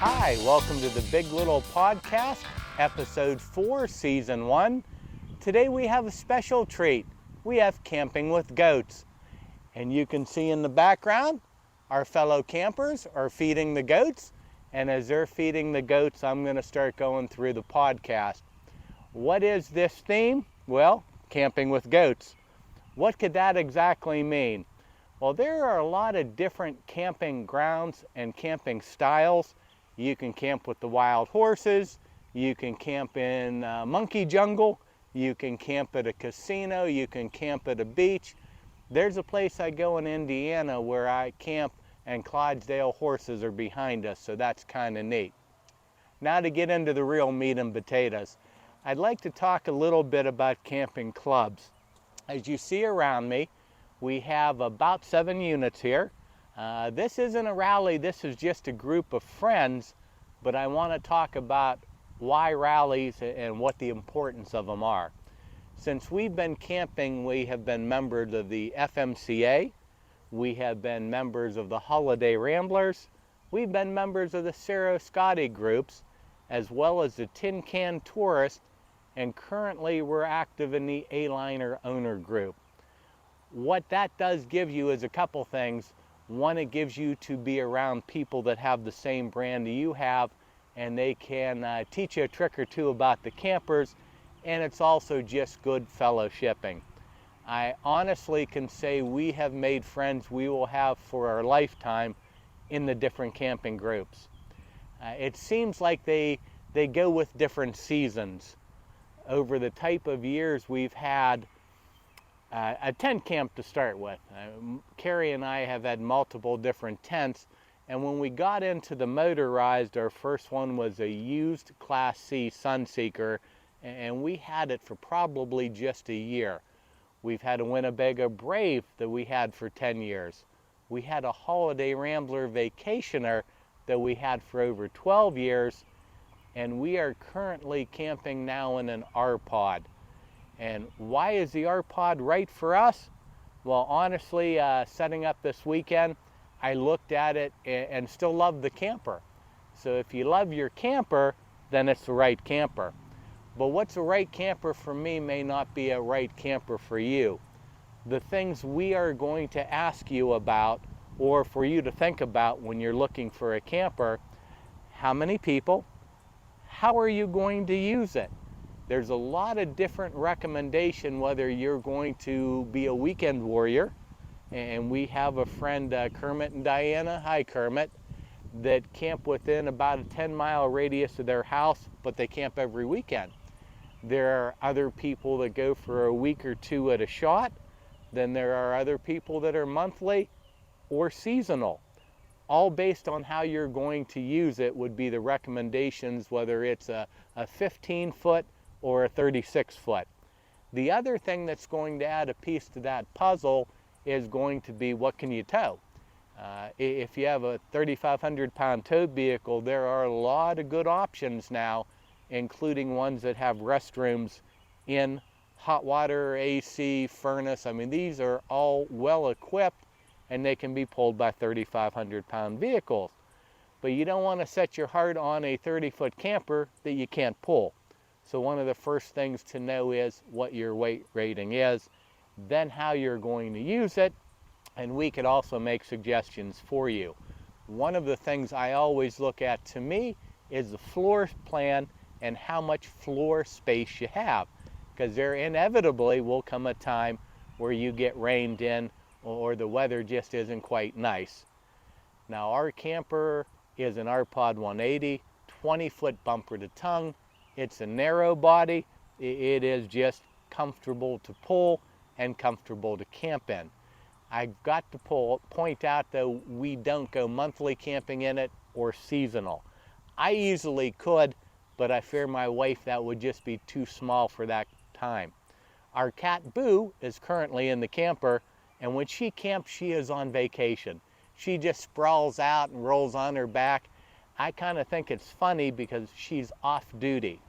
Hi, welcome to the Big Little Podcast, Episode 4, Season 1. Today we have a special treat. We have camping with goats. And you can see in the background, our fellow campers are feeding the goats. And as they're feeding the goats, I'm going to start going through the podcast. What is this theme? Well, camping with goats. What could that exactly mean? Well, there are a lot of different camping grounds and camping styles. You can camp with the wild horses, you can camp in monkey jungle, you can camp at a casino, you can camp at a beach. There's a place I go in Indiana where I camp and Clydesdale horses are behind us, so that's kind of neat. Now to get into the real meat and potatoes, I'd like to talk a little bit about camping clubs. As you see around me, we have about 7 units here. This isn't a rally, this is just a group of friends, but I want to talk about why rallies and what the importance of them are. Since we've been camping, we have been members of the FMCA, we have been members of the Holiday Ramblers, we've been members of the Cerro Scotty groups, as well as the Tin Can Tourist, and currently we're active in the A-Liner owner group. What that does give you is a couple things. One, it gives you to be around people that have the same brand you have, and they can teach you a trick or two about the campers, and it's also just good fellowshipping. I honestly can say we have made friends we will have for our lifetime in the different camping groups. It seems like they go with different seasons. Over the type of years we've had a tent camp to start with. Carrie and I have had multiple different tents, and when we got into the motorized, our first one was a used Class C Sunseeker, and we had it for probably just a year. We've had a Winnebago Brave that we had for 10 years. We had a Holiday Rambler Vacationer that we had for over 12 years, and we are currently camping now in an R-Pod. And why is the R-Pod right for us? Well, honestly, setting up this weekend, I looked at it and still love the camper. So if you love your camper, then it's the right camper. But what's the right camper for me may not be a right camper for you. The things we are going to ask you about, or for you to think about when you're looking for a camper: how many people? How are you going to use it? There's a lot of different recommendation whether you're going to be a weekend warrior, and we have a friend, Kermit and Diana, hi Kermit, that camp within about a 10-mile radius of their house, but they camp every weekend. There are other people that go for a week or two at a shot. Then there are other people that are monthly or seasonal. All based on how you're going to use it would be the recommendations, whether it's a 15-foot or a 36-foot. The other thing that's going to add a piece to that puzzle is going to be, what can you tow? If you have a 3,500-pound tow vehicle, there are a lot of good options now, including ones that have restrooms in, hot water, AC, furnace. I mean, these are all well equipped, and they can be pulled by 3,500-pound vehicles. But you don't want to set your heart on a 30-foot camper that you can't pull. So one of the first things to know is what your weight rating is, then how you're going to use it, and we could also make suggestions for you. One of the things I always look at, to me, is the floor plan and how much floor space you have, because there inevitably will come a time where you get rained in or the weather just isn't quite nice. Now, our camper is an R-Pod 180, 20-foot bumper to tongue. It's a narrow body. It is just comfortable to pull and comfortable to camp in. I've got to point out, though, we don't go monthly camping in it or seasonal. I easily could, but I fear my wife that would just be too small for that time. Our cat Boo is currently in the camper, and when she camps, she is on vacation. She just sprawls out and rolls on her back. I kind of think it's funny because she's off duty.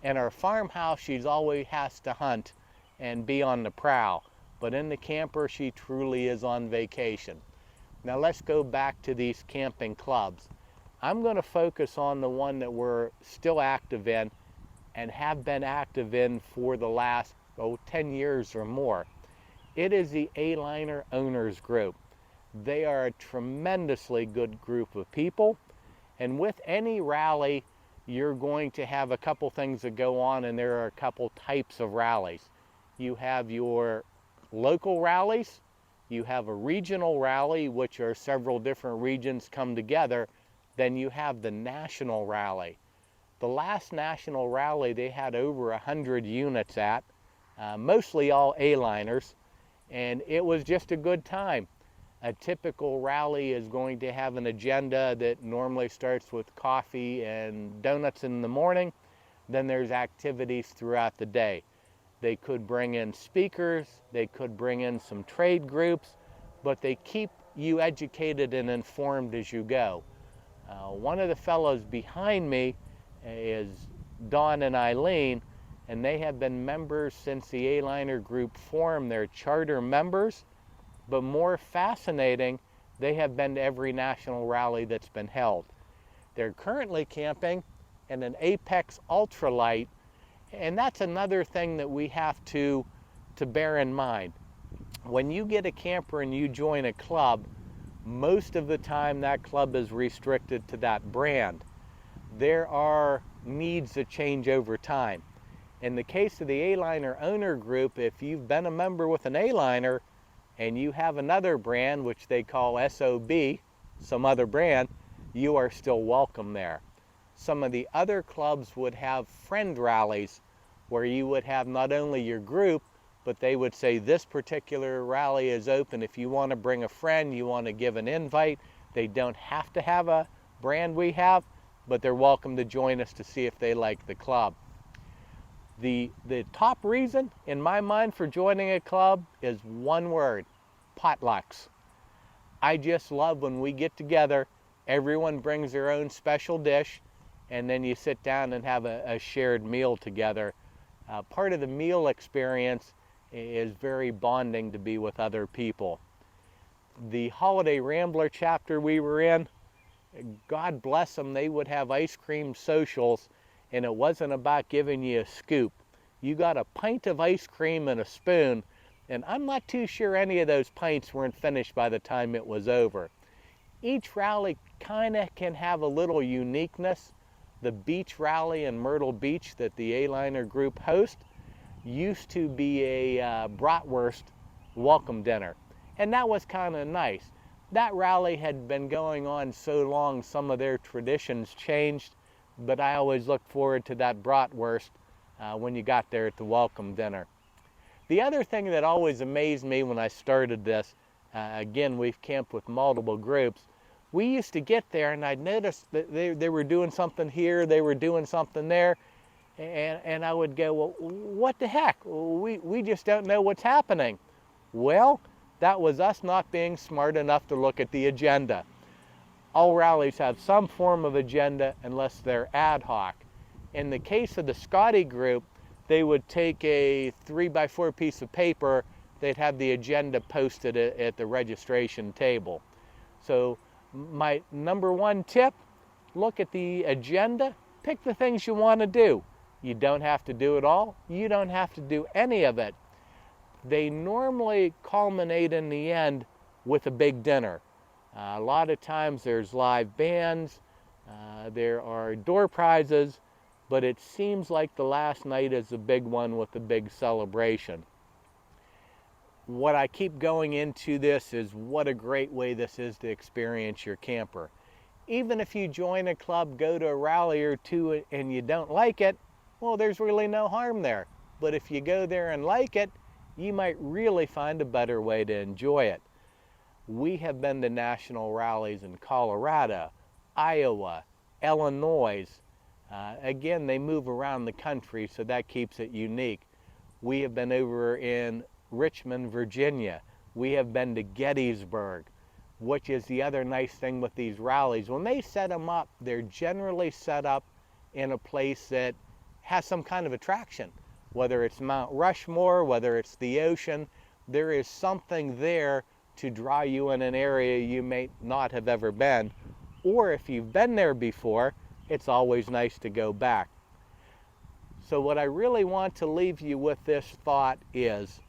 In our farmhouse, she's always has to hunt and be on the prowl. But in the camper, she truly is on vacation. Now let's go back to these camping clubs. I'm going to focus on the one that we're still active in and have been active in for the last 10 years or more. It is the A-Liner Owners Group. They are a tremendously good group of people, and with any rally you're going to have a couple things that go on, and there are a couple types of rallies. You have your local rallies, you have a regional rally, which are several different regions come together, then you have the national rally. The last national rally they had over 100 units at, mostly all A-liners, and it was just a good time. A typical rally is going to have an agenda that normally starts with coffee and donuts in the morning. Then there's activities throughout the day. They could bring in speakers, they could bring in some trade groups, but they keep you educated and informed as you go. One of the fellows behind me is Don and Eileen, and they have been members since the A-Liner group formed. They're charter members, but more fascinating, they have been to every national rally that's been held. They're currently camping in an Apex ultralight, and that's another thing that we have to bear in mind. When you get a camper and you join a club, most of the time that club is restricted to that brand. There are needs that change over time. In the case of the A-Liner owner group, if you've been a member with an A-Liner and you have another brand, which they call SOB, some other brand, you are still welcome there. Some of the other clubs would have friend rallies where you would have not only your group, but they would say this particular rally is open. If you want to bring a friend, you want to give an invite, they don't have to have a brand we have, but they're welcome to join us to see if they like the club. The top reason in my mind for joining a club is one word: potlucks. I just love when we get together, everyone brings their own special dish, and then you sit down and have a shared meal together. Part of the meal experience is very bonding to be with other people. The Holiday Rambler chapter we were in, God bless them, they would have ice cream socials, and it wasn't about giving you a scoop. You got a pint of ice cream and a spoon, and I'm not too sure any of those pints weren't finished by the time it was over. Each rally kind of can have a little uniqueness. The beach rally in Myrtle Beach that the A-Liner group hosts used to be a bratwurst welcome dinner, and that was kind of nice. That rally had been going on so long, some of their traditions changed, but I always looked forward to that bratwurst when you got there at the welcome dinner. The other thing that always amazed me when I started this, again, we've camped with multiple groups, we used to get there and I'd notice that they were doing something here, they were doing something there, and I would go, well, what the heck? We just don't know what's happening. Well, that was us not being smart enough to look at the agenda. All rallies have some form of agenda unless they're ad hoc. In the case of the Scotty group, they would take a 3x4 piece of paper, they'd have the agenda posted at the registration table. So my number one tip, look at the agenda, pick the things you want to do. You don't have to do it all, you don't have to do any of it. They normally culminate in the end with a big dinner. A lot of times there's live bands, there are door prizes, but it seems like the last night is the big one with the big celebration. What I keep going into this is what a great way this is to experience your camper. Even if you join a club, go to a rally or two and you don't like it, well, there's really no harm there. But if you go there and like it, you might really find a better way to enjoy it. We have been to national rallies in Colorado, Iowa, Illinois. Again, they move around the country, so that keeps it unique. We have been over in Richmond, Virginia. We have been to Gettysburg, which is the other nice thing with these rallies. When they set them up, they're generally set up in a place that has some kind of attraction. Whether it's Mount Rushmore, whether it's the ocean, there is something there to draw you in an area you may not have ever been, or if you've been there before, it's always nice to go back. So what I really want to leave you with this thought is,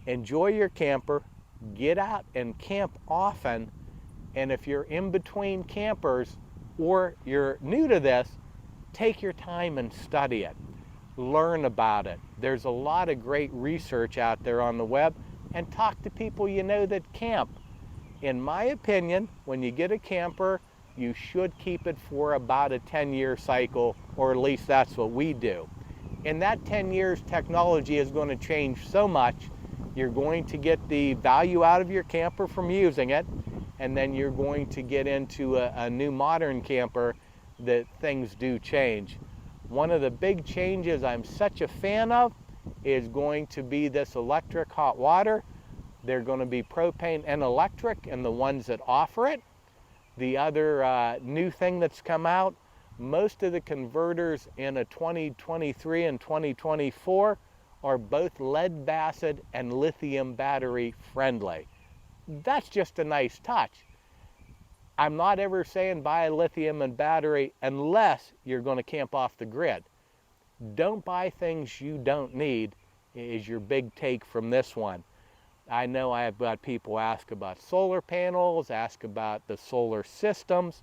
enjoy your camper, get out and camp often, and if you're in between campers or you're new to this, take your time and study it. Learn about it. There's a lot of great research out there on the web, and talk to people you know that camp. In my opinion, when you get a camper, you should keep it for about a 10-year cycle, or at least that's what we do. In that 10 years, technology is going to change so much. You're going to get the value out of your camper from using it, and then you're going to get into a new modern camper that things do change. One of the big changes I'm such a fan of is going to be this electric hot water. They're going to be propane and electric, and the ones that offer it. The other new thing that's come out, most of the converters in a 2023 and 2024 are both lead acid and lithium battery friendly. That's just a nice touch. I'm not ever saying buy a lithium and battery unless you're going to camp off the grid. Don't buy things you don't need is your big take from this one. I know I have got people ask about solar panels, ask about the solar systems.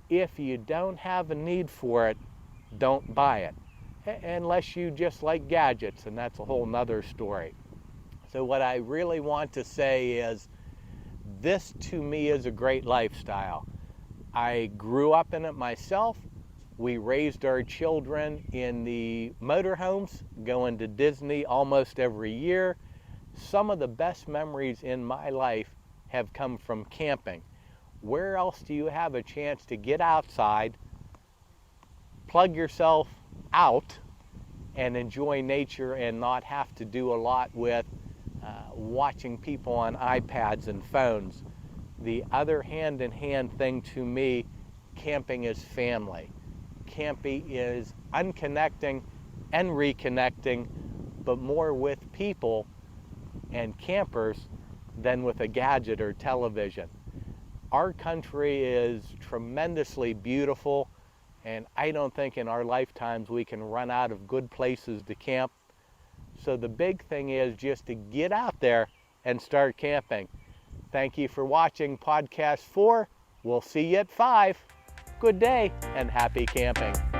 If you don't have a need for it, don't buy it. Unless you just like gadgets, and that's a whole nother story. So what I really want to say is, this to me is a great lifestyle. I grew up in it myself. We raised our children in the motorhomes, going to Disney almost every year. Some of the best memories in my life have come from camping. Where else do you have a chance to get outside, plug yourself out, and enjoy nature and not have to do a lot with watching people on iPads and phones? The other hand-in-hand thing to me, camping is family. Camping is unconnecting and reconnecting, but more with people and campers than with a gadget or television. Our country is tremendously beautiful, and I don't think in our lifetimes we can run out of good places to camp. So the big thing is just to get out there and start camping. Thank you for watching Podcast 4. We'll see you at 5. Good day and happy camping.